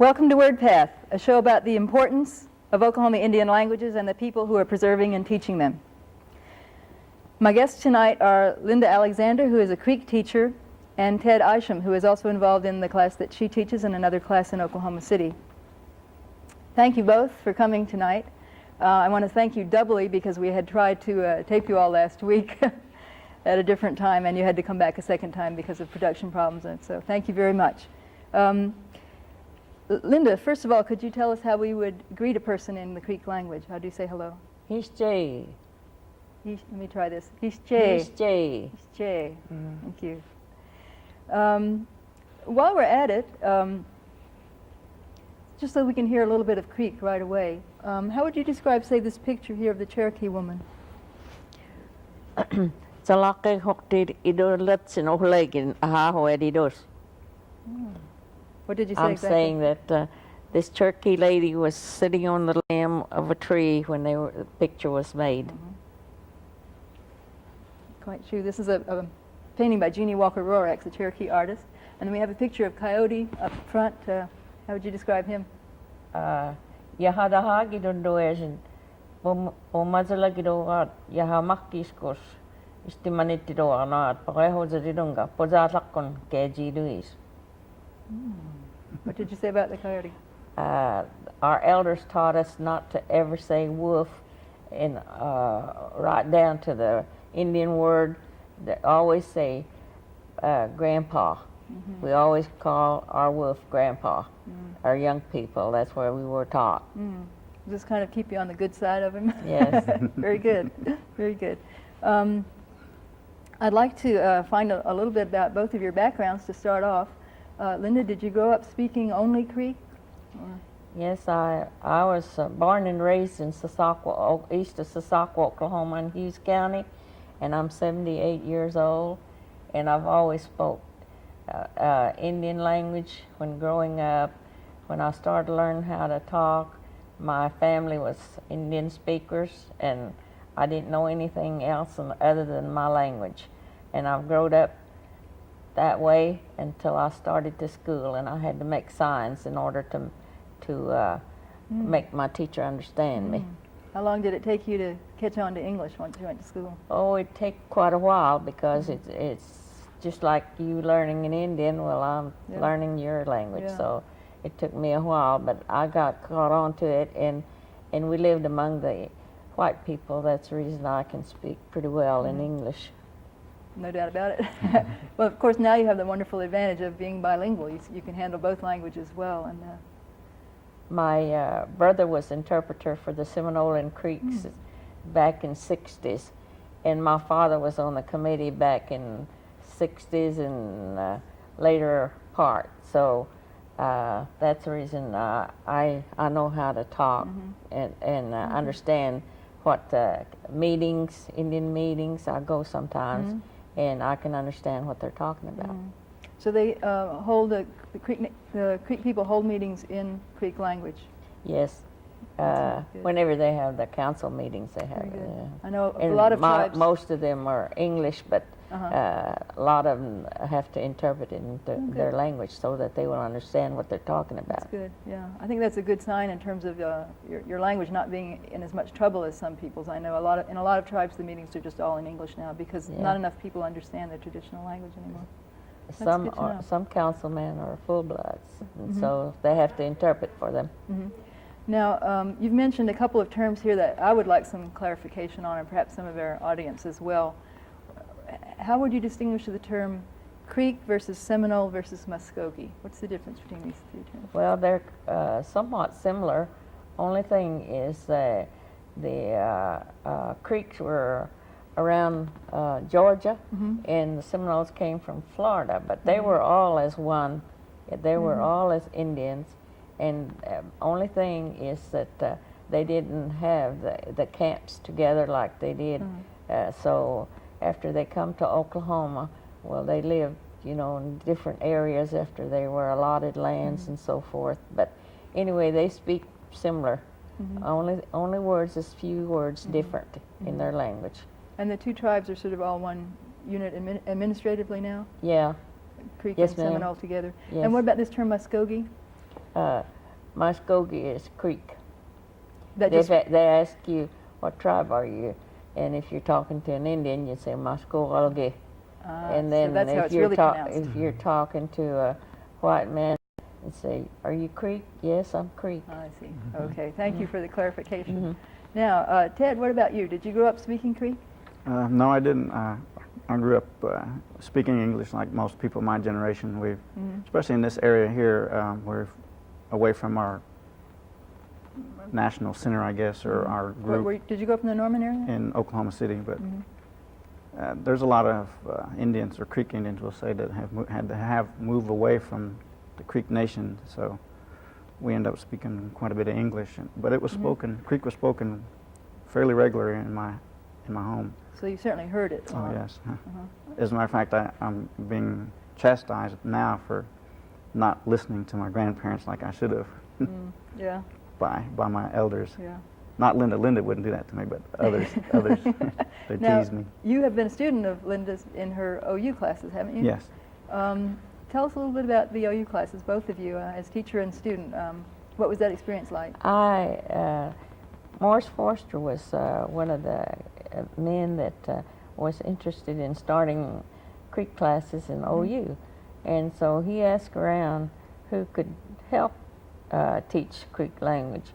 Welcome to Wordpath, a show about the importance of Oklahoma Indian languages and the people who are preserving and teaching them. My guests tonight are Linda Alexander, who is a Creek teacher, and Ted Isham, who is also involved in the class that she teaches and another class in Oklahoma City. Thank you both for coming tonight. I want to thank you doubly because we had tried to tape you all last week at a different time, and you had to come back a second time because of production problems, and so thank you very much. Linda, first of all, could you tell us how we would greet a person in the Creek language? How do you say hello? Isham. Let me try this. Isham. Isham. Isham. Thank you. While we're at it, just so we can hear a little bit of Creek right away, how would you describe, say, this picture here of the Cherokee woman? What did you say I'm exactly? saying that this Cherokee lady was sitting on the limb of a tree when the picture was made. Quite true. This is a painting by Jeannie Walker Rorax, a Cherokee artist. And then we have a picture of Coyote up front. How would you describe him? Yahadaha gidondoesin, pomazala gidoat, yahamakiskos, istimanitido anat, parehozaridunga, pozatakon kejiduis. What did you say about the coyote? Our elders taught us not to ever say wolf in right down to the Indian word. They always say grandpa. We always call our wolf grandpa. Our young people, that's where we were taught. Just kind of keep you on the good side of him? Yes. Very good. Very good. I'd like to find a little bit about both of your backgrounds to start off. Linda, did you grow up speaking only Creek? Yes, I was born and raised in Sasakwa, east of Sasakwa, Oklahoma, in Hughes County, and I'm 78 years old, and I've always spoke Indian language when growing up. When I started learning how to talk, my family was Indian speakers, and I didn't know anything else other than my language, and I've grown up that way until I started to school, and I had to make signs in order to make my teacher understand me. How long did it take you to catch on to English once you went to school? Oh, it took quite a while because it's just like you learning in Indian. Well, I'm learning your language, so it took me a while, but I got caught on to it, and we lived among the white people. That's the reason I can speak pretty well in English. No doubt about it. Well, of course, now you have the wonderful advantage of being bilingual. You can handle both languages well. And my brother was interpreter for the Seminole and Creeks back in '60s, and my father was on the committee back in '60s and later part. So that's the reason I know how to talk and understand what meetings, Indian meetings. I go sometimes. And I can understand what they're talking about. So they hold the Creek people hold meetings in Creek language. Yes, whenever they have the council meetings, they have. I know a lot of tribes. Most of them are English, but a lot of them have to interpret it in their language so that they will understand what they're talking about. That's good. Yeah, I think that's a good sign in terms of your language not being in as much trouble as some people's. I know in a lot of tribes the meetings are just all in English now because not enough people understand the traditional language anymore. Some councilmen are full-bloods, and so they have to interpret for them. Now, you've mentioned a couple of terms here that I would like some clarification on, and perhaps some of our audience as well. How would you distinguish the term Creek versus Seminole versus Mvskoge? What's the difference between these two terms? Well, they're somewhat similar. Only thing is the Creeks were around Georgia, and the Seminoles came from Florida, but they were all as one. They were all as Indians, and only thing is that they didn't have the camps together like they did. So after they come to Oklahoma, well, they lived, in different areas after they were allotted lands and so forth. But anyway, they speak similar. Only words, a few words different in their language. And the two tribes are sort of all one unit administratively now? Yeah. Creek Yes, and Seminole ma'am. together. Yes. And what about this term Mvskoge? Mvskoge is Creek. That They, just, they ask you, what tribe are you? And if you're talking to an Indian, you say Mvskoge. And then so that's how if it's you're really pronounced. if you're talking to a white man, you say, "Are you Creek?" "Yes, I'm Creek." I see. Okay, thank you for the clarification. Now, Ted, what about you? Did you grow up speaking Creek? No, I didn't. I grew up speaking English like most people my generation. We've, especially in this area here, we're away from our national center, I guess, or our group Did you grow up in the Norman area? in Oklahoma City. But there's a lot of Indians, or Creek Indians, we'll say, that had to move away from the Creek Nation. So we end up speaking quite a bit of English, but it was spoken. Creek was spoken fairly regularly in my home. So you certainly heard it. Oh, yes. As a matter of fact, I'm being chastised now for not listening to my grandparents like I should have Yeah, by my elders. yeah. Not Linda. Linda wouldn't do that to me, but others. They Now, tease me. you have been a student of Linda's in her OU classes, haven't you? Yes. Tell us a little bit about the OU classes, both of you, as teacher and student. What was that experience like? Morris Forster was one of the men that was interested in starting Creek classes in OU, and so he asked around who could help teach Creek language,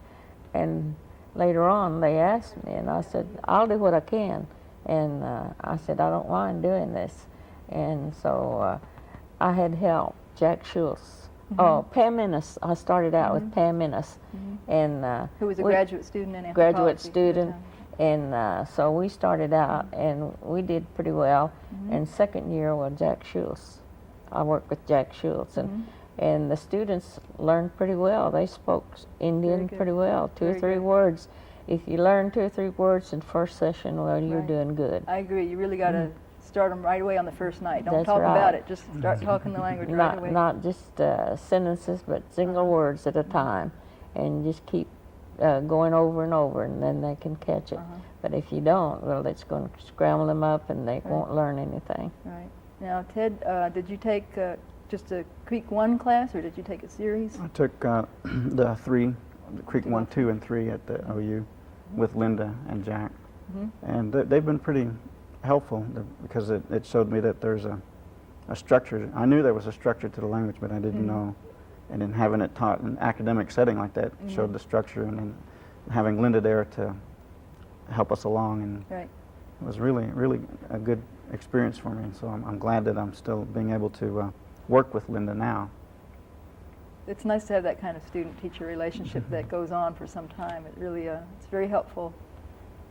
and later on they asked me, and I said, "I'll do what I can," and I said, "I don't mind doing this," and so I had help. Jack Schultz. Oh, Pam Innes. I started out with Pam Innes, and Who was a graduate student in anthropology? graduate student, and so we started out, and we did pretty well. And second year was Jack Schultz. I worked with Jack Schultz, and the students learned pretty well. They spoke Indian pretty well, two or three words. If you learn 2 or 3 words in first session, well, you're doing good. I agree. You really got to start them right away on the first night. Don't That's talk right. about it. Just start talking the language right away. Not just sentences, but single words at a time, and just keep going over and over, and then they can catch it. But if you don't, well, it's going to scramble them up, and they won't learn anything. Right. Now, Ted, did you take just a Creek 1 class, or did you take a series? I took the Creek 1, 2, and 3 at the OU with Linda and Jack, and they've been pretty helpful because it showed me that there's a structure. I knew there was a structure to the language, but I didn't know. And then having it taught in an academic setting like that showed the structure, and then having Linda there to help us along, and it was really, really a good experience for me. And so I'm glad that I'm still being able to work with Linda now. It's nice to have that kind of student-teacher relationship that goes on for some time. It really, it's very helpful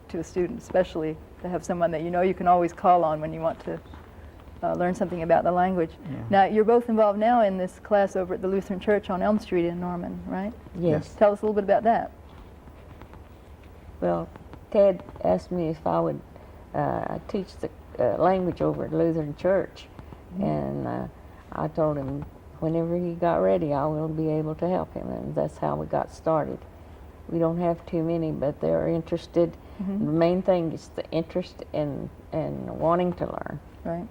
to a student, especially to have someone that you know you can always call on when you want to learn something about the language. Now, you're both involved now in this class over at the Lutheran Church on Elm Street in Norman, right? Yes. Tell us a little bit about that. Well, Ted asked me if I would teach the language over at Lutheran Church, and I told him whenever he got ready, I will be able to help him, and that's how we got started. We don't have too many, but they're interested. The main thing is the interest in wanting to learn. Right.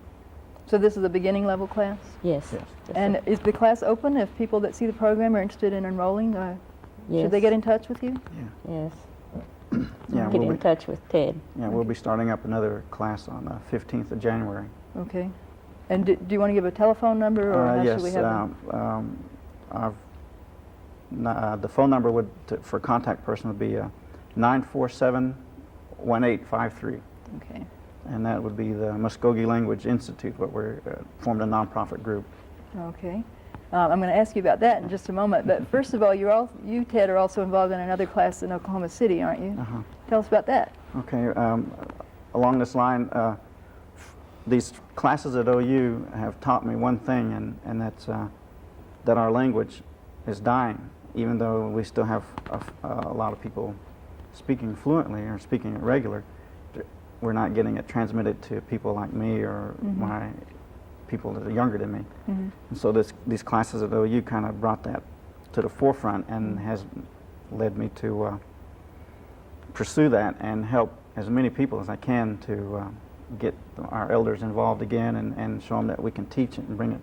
So this is a beginning level class? Yes. And is the class open if people that see the program are interested in enrolling? Should they get in touch with you? Yes. Yeah, Get in touch with Ted. Yeah, we'll be starting up another class on the 15th of January. Okay. And do you want to give a telephone number, or how yes, should we have the phone number for contact person would be 947-1853. Okay. And that would be the Mvskoge Language Institute, what we're formed a nonprofit group. Okay. I'm going to ask you about that in just a moment. But first of all, you, Ted, are also involved in another class in Oklahoma City, aren't you? Tell us about that. Okay. Along this line, these classes at OU have taught me one thing, and that's that our language is dying, even though we still have a lot of people speaking fluently or speaking it regular. We're not getting it transmitted to people like me or my people that are younger than me. And so these classes at OU kind of brought that to the forefront and has led me to pursue that and help as many people as I can to get our elders involved again and show them that we can teach it and bring it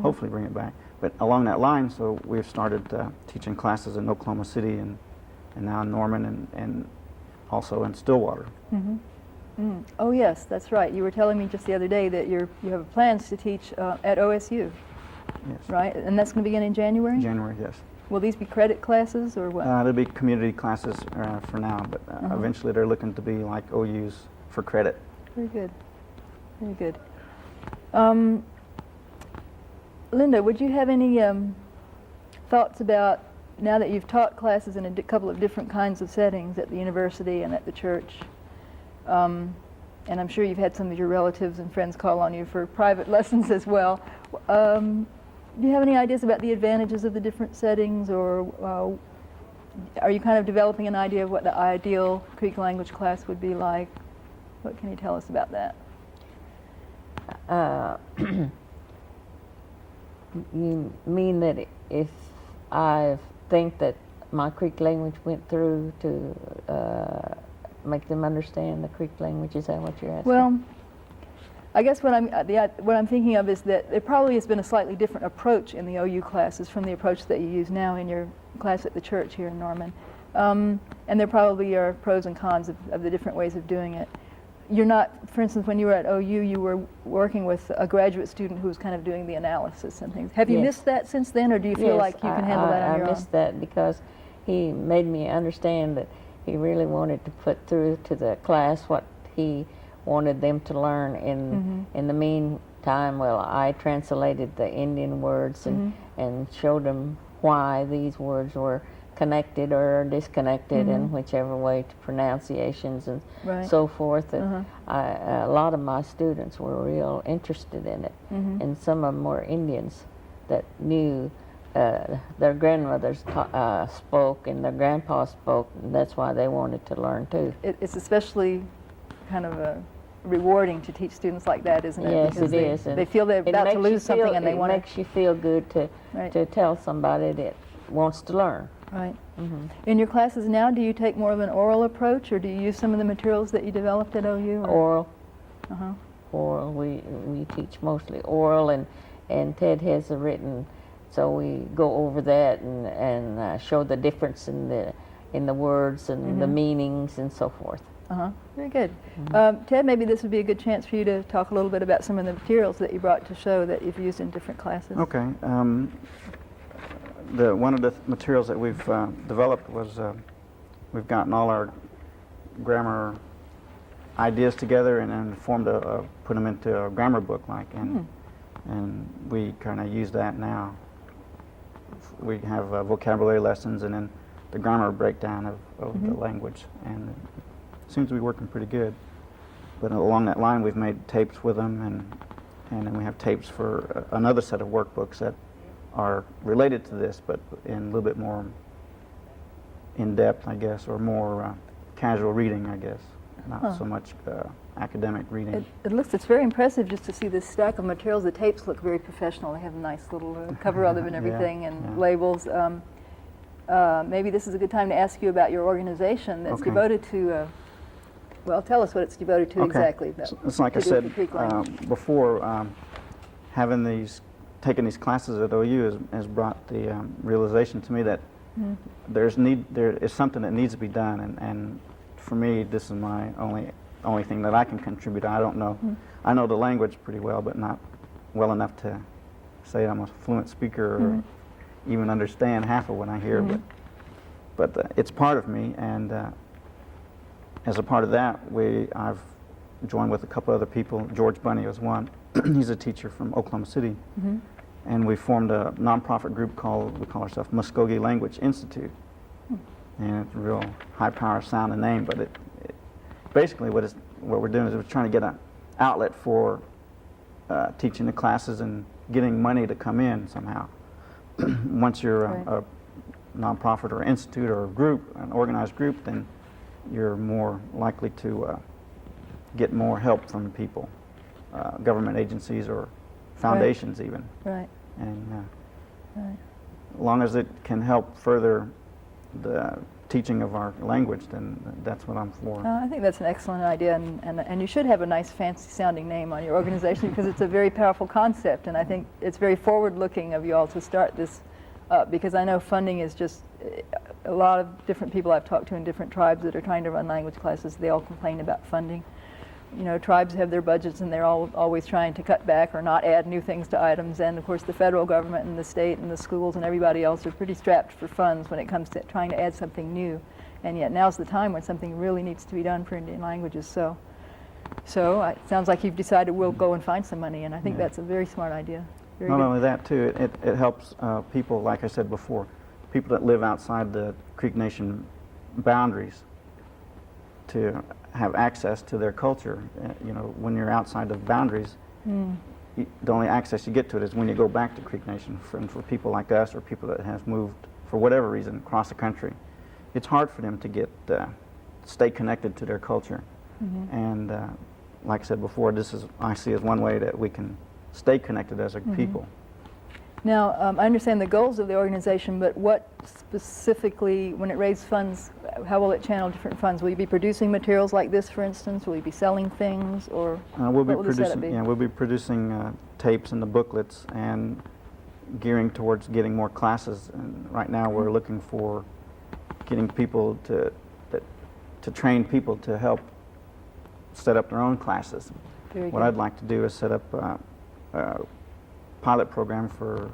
hopefully bring it back. But along that line, so we've started teaching classes in Oklahoma City and now in Norman and also in Stillwater. Oh yes, that's right. You were telling me just the other day that you have plans to teach at OSU, Yes. right? And that's going to begin in January? January, yes. Will these be credit classes or what? There'll be community classes for now, but eventually they're looking to be like OUs for credit. Very good. Very good. Linda, would you have any thoughts about, now that you've taught classes in a couple of different kinds of settings at the university and at the church, and I'm sure you've had some of your relatives and friends call on you for private lessons as well, do you have any ideas about the advantages of the different settings, or are you kind of developing an idea of what the ideal Creek language class would be like? What can you tell us about that? You mean that if I think that my Creek language went through to make them understand the Creek language? Is that what you're asking? Well, I guess what I'm thinking of is that there probably has been a slightly different approach in the OU classes from the approach that you use now in your class at the church here in Norman. And there probably are pros and cons of the different ways of doing it. You're not, for instance, when you were at OU, you were working with a graduate student who was kind of doing the analysis and things. Have you Yes. missed that since then, or do you feel Yes, like you can handle that on your I own? missed that because he made me understand that he really wanted to put through to the class what he wanted them to learn. In the meantime, well, I translated the Indian words and showed them why these words were connected or disconnected in whichever way to pronunciations and Right. so forth. And a lot of my students were real interested in it, and some of them were Indians that knew their grandmothers spoke and their grandpa spoke, and that's why they wanted to learn too. It's especially kind of rewarding to teach students like that, isn't it? Yes, Because it is. they feel they're It about to makes you lose something feel- and they want It makes you feel good to Right. to tell somebody that wants to learn. Right. In your classes now, do you take more of an oral approach, or do you use some of the materials that you developed at OU? Or? Oral. Uh-huh. Oral. We teach mostly oral, and Ted has a written, so we go over that and show the difference in the words and the meanings and so forth. Very good. Ted, maybe this would be a good chance for you to talk a little bit about some of the materials that you brought to show that you've used in different classes. Okay. One of the materials that we've developed was we've gotten all our grammar ideas together and then put them into a grammar book, and we kind of use that now. We have vocabulary lessons and then the grammar breakdown of the language, and it seems to be working pretty good. But along that line, we've made tapes with them, and then we have tapes for another set of workbooks that are related to this, but in a little bit more in-depth, I guess, or more casual reading, I guess, not so much academic reading. It's very impressive just to see this stack of materials. The tapes look very professional. They have a nice little cover of them and everything, and labels. Maybe this is a good time to ask you about your organization that's devoted to, well, tell us what it's devoted to exactly. It's like I said before, taking these classes at OU has brought the realization to me that there is something that needs to be done, and for me, this is my only thing that I can contribute. I don't know. I know the language pretty well, but not well enough to say I'm a fluent speaker or even understand half of what I hear. But it's part of me, and as a part of that, I've joined with a couple other people. George Bunny was one. He's a teacher from Oklahoma City. And we formed a nonprofit group we call ourselves Mvskoge Language Institute. And it's a real high-power sounding name, but basically what we're doing is we're trying to get an outlet for teaching the classes and getting money to come in somehow. Once you're a nonprofit or institute or a group, an organized group, then you're more likely to get more help from people, government agencies or foundations even. Right. And as long as it can help further the teaching of our language, then that's what I'm for. I think that's an excellent idea, and you should have a nice fancy sounding name on your organization because it's a very powerful concept, and I think it's very forward looking of you all to start this up, because I know funding is just, a lot of different people I've talked to in different tribes that are trying to run language classes, they all complain about funding. You know, tribes have their budgets and they're always trying to cut back or not add new things to items, and of course the federal government and the state and the schools and everybody else are pretty strapped for funds when it comes to trying to add something new, and yet now's the time when something really needs to be done for Indian languages. So it sounds like you've decided we'll go and find some money, and I think that's a very smart idea. Very Not good. only that too, it helps people, like I said before, people that live outside the Creek Nation boundaries to have access to their culture. You know, when you're outside of boundaries, the only access you get to it is when you go back to Creek Nation. For people like us or people that have moved for whatever reason across the country, it's hard for them to get stay connected to their culture. And like I said before, this is, I see as one way that we can stay connected as a people. Now, I understand the goals of the organization, but what specifically, when it raises funds, how will it channel different funds? Will you be producing materials like this, for instance? Will you be selling things, or We'll be what will the setup producing, be? yeah, we'll be producing tapes and the booklets and gearing towards getting more classes. And right now, we're looking for getting people to train people to help set up their own classes. Very What good. I'd like to do is set up a pilot program for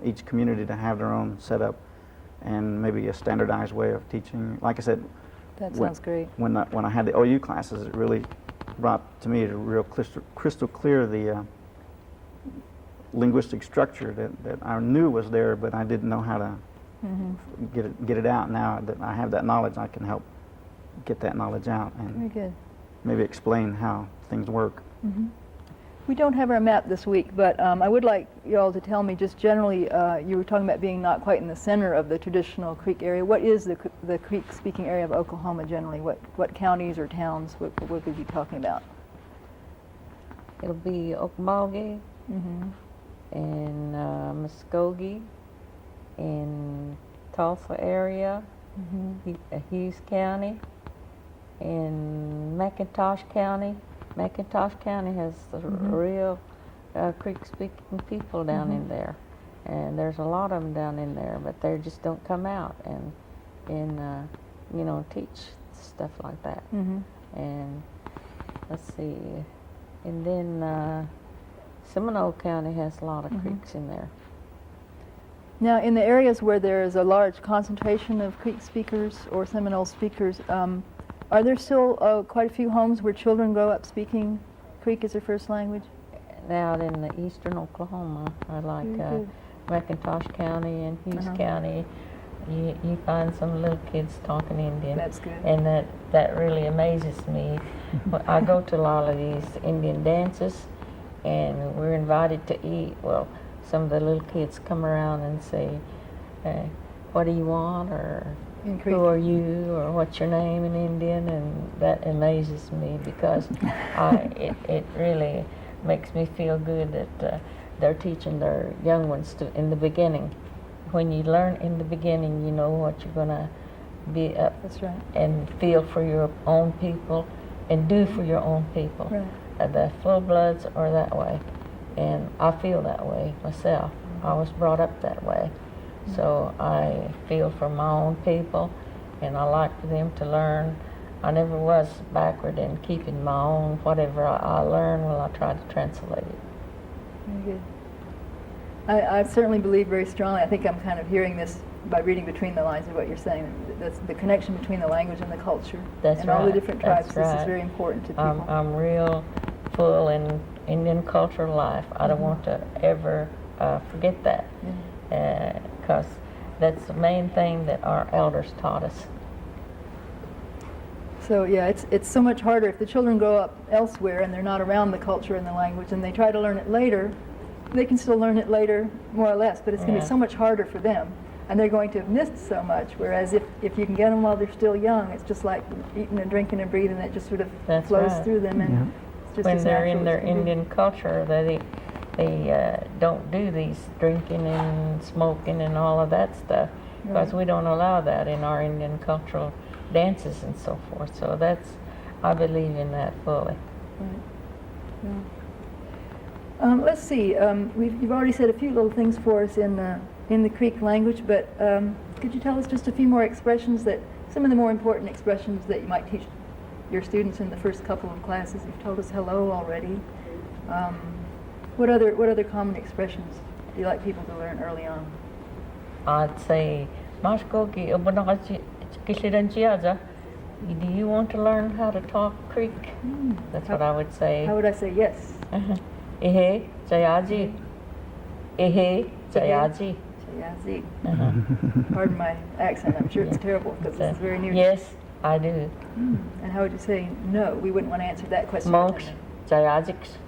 each community to have their own setup and maybe a standardized way of teaching. Like I said, That sounds great. when I had the OU classes, it really brought to me a real crystal clear the linguistic structure that I knew was there, but I didn't know how to get it out. Now that I have that knowledge, I can help get that knowledge out Very and good. maybe explain how things work. We don't have our map this week, but I would like you all to tell me just generally, you were talking about being not quite in the center of the traditional Creek area. What is the Creek-speaking area of Oklahoma generally? What counties or towns would we be talking about? It'll be Okmulgee and Mvskoge in Tulsa area, Hughes County, in McIntosh County. McIntosh County has the real Creek-speaking people down in there, and there's a lot of them down in there, but they just don't come out and you know, teach stuff like that. And let's see, and then Seminole County has a lot of creeks in there. Now, in the areas where there is a large concentration of Creek speakers or Seminole speakers, are there still quite a few homes where children grow up speaking Creek as their first language? Out in the eastern Oklahoma, I like Very good. McIntosh County and Hughes County. You find some little kids talking Indian. That's good. And that really amazes me. I go to a lot of these Indian dances, and we're invited to eat. Well, some of the little kids come around and say, what do you want, or In Creek. who are you, or what's your name in Indian, and that amazes me because it really makes me feel good that they're teaching their young ones in the beginning. When you learn in the beginning, you know what you're going to be up That's right. and feel for your own people and do for your own people. Right. The full bloods are that way, and I feel that way myself. I was brought up that way. So I feel for my own people, and I like for them to learn. I never was backward in keeping my own. Whatever I learn, well, I try to translate it. Very good. I certainly believe very strongly, I think I'm kind of hearing this by reading between the lines of what you're saying, that's the connection between the language and the culture. That's and all the right. different tribes, That's this is right. very important to people. I'm real full in Indian cultural life. I don't want to ever forget that, because that's the main thing that our elders taught us. So yeah, it's so much harder if the children grow up elsewhere and they're not around the culture and the language and they try to learn it later. They can still learn it later, more or less, but it's going to be so much harder for them. And they're going to have missed so much, whereas if you can get them while they're still young, it's just like eating and drinking and breathing. It just sort of That's flows right. through them. And it's just When as they're natural in as their can be. Indian culture, they don't do these drinking and smoking and all of that stuff. because we don't allow that in our Indian cultural dances and so forth. So that's, I believe in that fully. Right. Yeah. Let's see. You've already said a few little things for us in the Creek language, but could you tell us just a few more expressions some of the more important expressions that you might teach your students in the first couple of classes? You've told us hello already. What other common expressions do you like people to learn early on? I'd say, Mvskoge, do you want to learn how to talk Creek? That's what I would say. How would I say yes? Ehe, Jayaji. Ehe, Jayaji. Jayazi. Pardon my accent. I'm sure it's terrible because this is very new. Yes, I do. And how would you say no? We wouldn't want to answer that question. Monks, Jayajiks.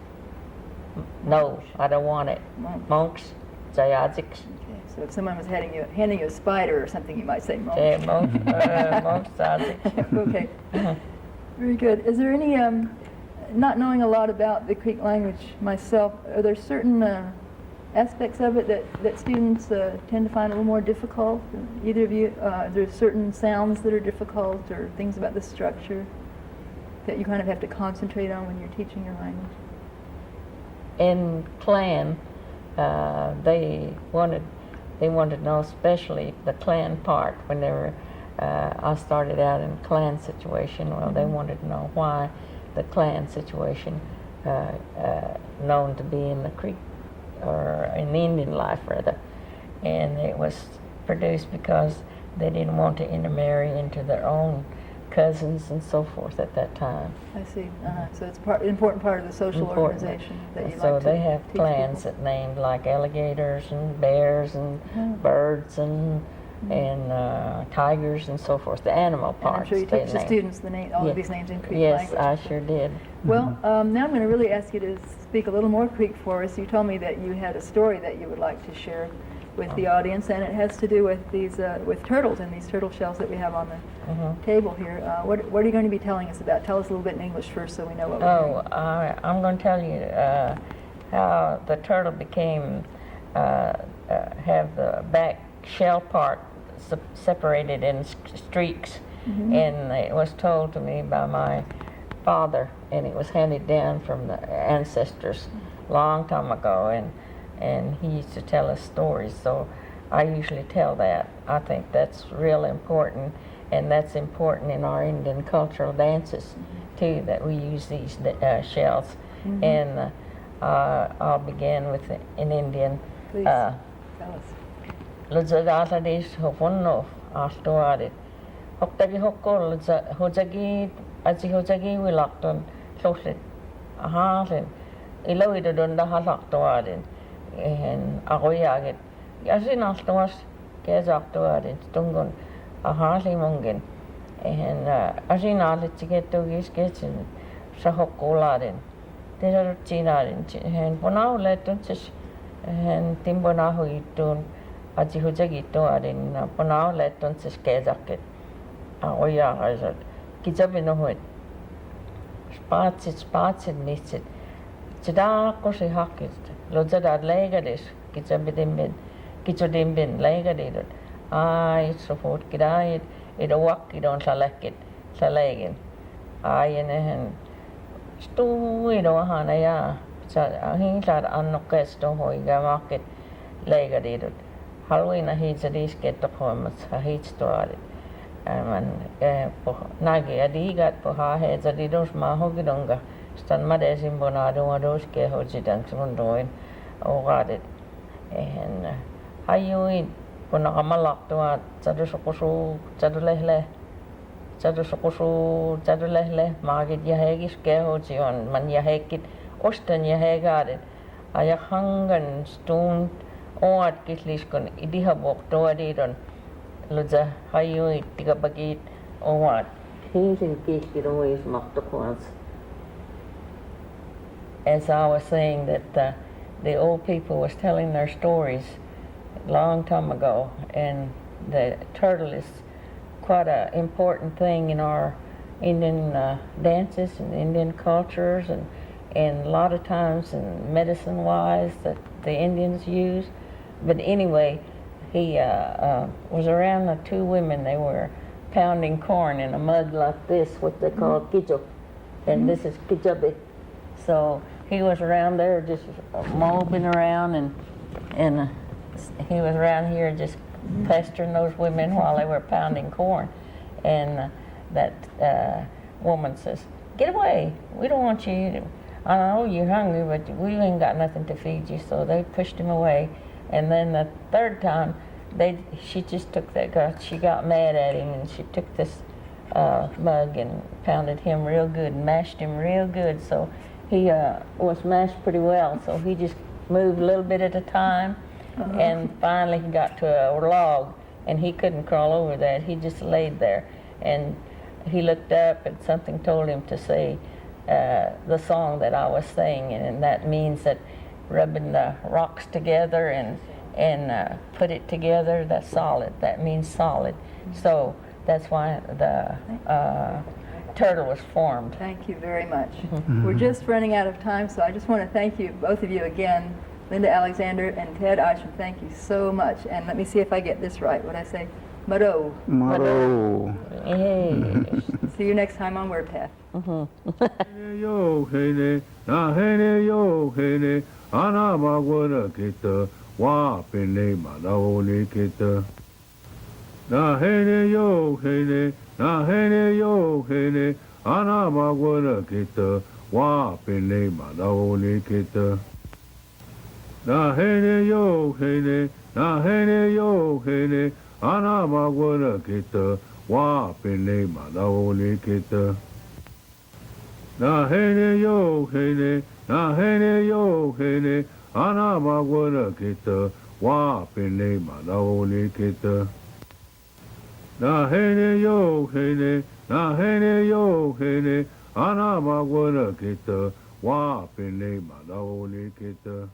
No, I don't want it. Monks, Jayajiks. Okay, so if someone was handing you a spider or something, you might say monk. Monks, Jayajiks. Okay. Very good. Is there any, not knowing a lot about the Creek language myself, are there certain aspects of it that students tend to find a little more difficult? Either of you, are there certain sounds that are difficult or things about the structure that you kind of have to concentrate on when you're teaching your language? In clan, they wanted to know especially the clan part. When they were, I started out in clan situation. Well, they wanted to know why the clan situation, known to be in the Creek or in Indian life rather, and it was produced because they didn't want to intermarry into their own cousins and so forth at that time. I see. So it's an important part of the social organization that you So like to they have teach clans people. that named like alligators and bears and birds and tigers and so forth. The animal And parts. I'm sure you they teach the named. students all of these names in Creek language. Yes, I sure did. Well, now I'm going to really ask you to speak a little more Creek for us. You told me that you had a story that you would like to share with the audience, and it has to do with these with turtles and these turtle shells that we have on the table here. What are you going to be telling us about? Tell us a little bit in English first, so we know what we're doing. I'm going to tell you how the turtle became have the back shell part separated in streaks, and it was told to me by my father, and it was handed down from the ancestors long time ago, and he used to tell us stories, so I usually tell that. I think that's real important, and that's important in our Indian cultural dances too, that we use these shells. And I'll begin with in Indian. Please, tell us. Luzagaladesh hopunno aftoarit. Hoktagi hokko hojagi hojagi wilakton sosit. Ahalin. Ilawida don dahalaktoarin. And agoyagit. Yasin aftoas kezaktoarin stungun. Ahali mungin. And asin alit tigetugis kitchen. Sahokolarin. Tinarin. And ponau letunsis. And timbonahu itun. Aji hujagito arin ponau letunsis kezakit. Agoyagit. Kijabinohuit. Spatsit mitsit. Chidakosi hakit. Lojadad legadis. Kichodimbin legadidut. Ai support kidait. Idawak idon salakit. Salegin. Ai enen. Stu idohanaya. Hinsad annokesto hoigamakit legadidut. Halwina hitsadis kettokoimat hitstoarit. Nagi adigat poha hedzadidus mahogidonga. Stan madesin bonado adoske hojidang sumundoin ogadit. And hayuin ponakamalaktua tsadusukusu tsadulehle. Tsadulehle magit yahegis kehojion man yahekit ostan yahegarit. Ayahangan stund oat kisliskon idihabok toadidon. Luza hayuin tigabagit oat. Hinsin kiskidois maktokuans. As I was saying that the old people was telling their stories a long time ago, and the turtle is quite an important thing in our Indian dances and Indian cultures, and a lot of times in medicine-wise that the Indians use. But anyway, he was around the two women. They were pounding corn in a mug like this, what they call kijo, and this is kijabe. So he was around there just moping around, and he was around here just pestering those women while they were pounding corn. And that woman says, "Get away, we don't want you. I know you're hungry, but we ain't got nothing to feed you." So they pushed him away. And then the third time, she just took that girl, she got mad at him, and she took this mug and pounded him real good and mashed him real good. So he was mashed pretty well. So he just moved a little bit at a time, and finally he got to a log, and he couldn't crawl over that. He just laid there, and he looked up, and something told him to say the song that I was saying, and that means that rubbing the rocks together and put it together, that's solid. That means solid. So that's why the turtle was formed. Thank you very much. We're just running out of time, so I just want to thank you, both of you again, Linda Alexander and Ted Isham. Thank you so much. And let me see if I get this right. What I say? Maro. Maro. Hey. See you next time on Wordpath. Yo hene, na hene yo hene, ana magwana kita, wa pene manaone kita. Na hene yo hene, na hene yo hene, ana magwana kita, wa pene manaone kita. Na hene yo hene, na hene yo hene, ana magwana kita, wa pene manaone kita. Na hene yo hene, na hene yo hene, ana magwana kita, wa pene manaone kita. Na hene yo hene, na hene yo hene, ana magwana kita, wa pene manaone kita.